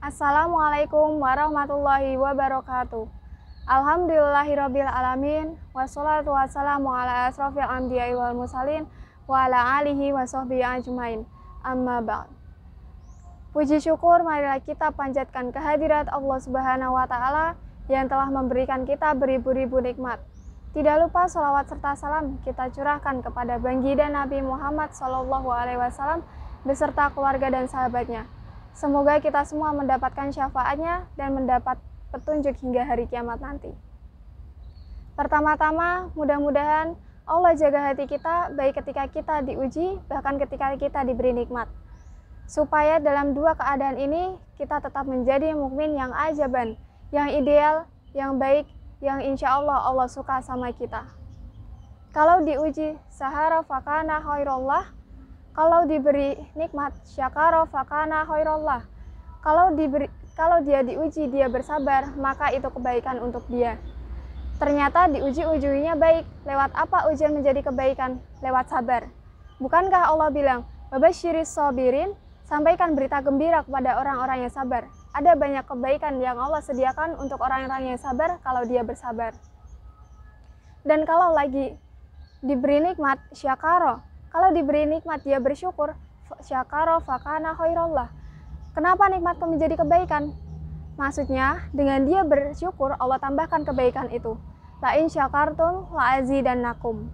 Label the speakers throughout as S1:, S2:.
S1: Assalamualaikum warahmatullahi wabarakatuh. Alhamdulillahirabbil alamin wassalatu wassalamu ala asrofil anbiya'i wal mursalin wa ala alihi wa sahbihi ajmain. Amma ba'd. Puji syukur marilah kita panjatkan kehadirat Allah Subhanahu wa taala yang telah memberikan kita beribu-ribu nikmat. Tidak lupa sholawat serta salam kita curahkan kepada baginda Nabi Muhammad SAW beserta keluarga dan sahabatnya. Semoga kita semua mendapatkan syafaatnya dan mendapat petunjuk hingga hari kiamat nanti. Pertama-tama, mudah-mudahan Allah jaga hati kita baik ketika kita diuji, bahkan ketika kita diberi nikmat. Supaya dalam dua keadaan ini kita tetap menjadi mukmin yang ajaban, yang ideal, yang baik, yang insya Allah Allah suka sama kita. Kalau diuji sahara fakana khairullah, kalau diberi nikmat syakara fakana khairullah. Kalau dia diuji dia bersabar, maka itu kebaikan untuk dia. Ternyata diuji ujungnya baik. Lewat apa ujian menjadi kebaikan? Lewat sabar. Bukankah Allah bilang, "Babasyiris sabirin", sampaikan berita gembira kepada orang-orang yang sabar. Ada banyak kebaikan yang Allah sediakan untuk orang-orang yang sabar kalau dia bersabar. Dan kalau lagi diberi nikmat syakara, kalau diberi nikmat dia bersyukur, syakara fakana khairullah. Kenapa nikmat menjadi kebaikan? Maksudnya dengan dia bersyukur Allah tambahkan kebaikan itu. La in syakartum la azidannakum.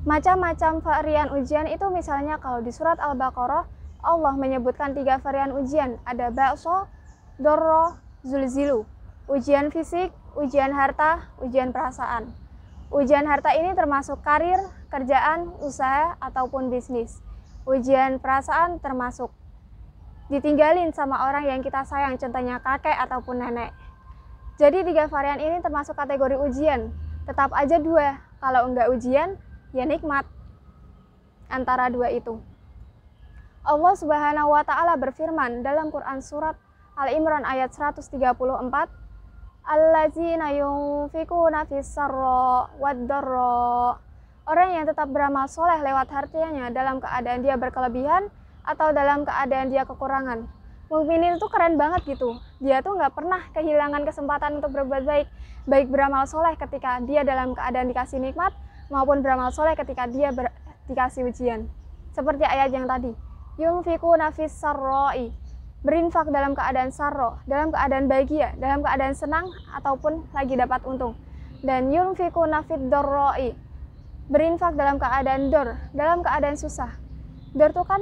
S1: Macam-macam varian ujian itu misalnya kalau di surat Al-Baqarah Allah menyebutkan 3 varian ujian. Ada ba'so, dorro, zulzilu. Ujian fisik, ujian harta, ujian perasaan. Ujian harta ini termasuk karir, kerjaan, usaha, ataupun bisnis. Ujian perasaan termasuk ditinggalin sama orang yang kita sayang, contohnya kakek ataupun nenek. Jadi 3 varian ini termasuk kategori ujian. Tetap aja 2, kalau enggak ujian, ya nikmat. Antara 2 itu. Allah Subhanahu wa taala berfirman dalam Quran surat Al-Imran ayat 134, allazina yunfikuna fis-sarra wad-dharra. Orang yang tetap beramal soleh lewat hartanya dalam keadaan dia berkelebihan atau dalam keadaan dia kekurangan. Mukminin itu keren banget gitu. Dia tuh nggak pernah kehilangan kesempatan untuk berbuat baik. Baik beramal soleh ketika dia dalam keadaan dikasih nikmat, maupun beramal soleh ketika dia dikasih ujian. Seperti ayat yang tadi. Yunfikuna fis-sarra'i. Berinfak dalam keadaan sarro, dalam keadaan bahagia, dalam keadaan senang, ataupun lagi dapat untung. Dan yunfikuna fid-dharra'i. Berinfak dalam keadaan dor, dalam keadaan susah. Dor itu kan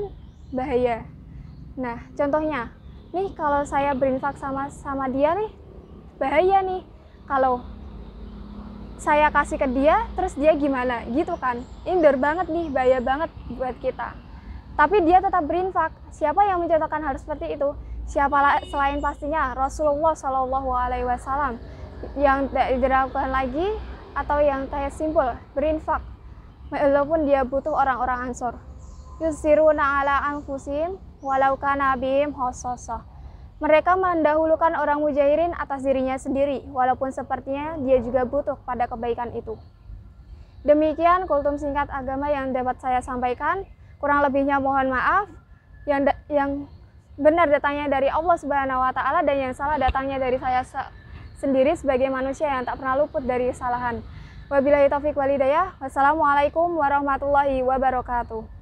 S1: bahaya. Nah, contohnya, nih kalau saya berinfak sama dia nih, bahaya nih. Kalau saya kasih ke dia, terus dia gimana? Gitu kan. Ini dor banget nih, bahaya banget buat kita. Tapi dia tetap berinfak. Siapa yang mencontohkan hal seperti itu? Siapa selain pastinya Rasulullah SAW yang tidak dilakukan lagi atau yang kayak simpel berinfak walaupun dia butuh orang-orang Ansor. Yusiruna ala anfusihim walau kana bihim khassasah. Mereka mendahulukan orang mujahirin atas dirinya sendiri walaupun sepertinya dia juga butuh pada kebaikan itu. Demikian kultum singkat agama yang dapat saya sampaikan. Kurang lebihnya mohon maaf. Yang benar datangnya dari Allah Subhanahu wa taala dan yang salah datangnya dari saya sendiri sebagai manusia yang tak pernah luput dari kesalahan. Wabillahi taufiq wal hidayah. Wassalamualaikum warahmatullahi wabarakatuh.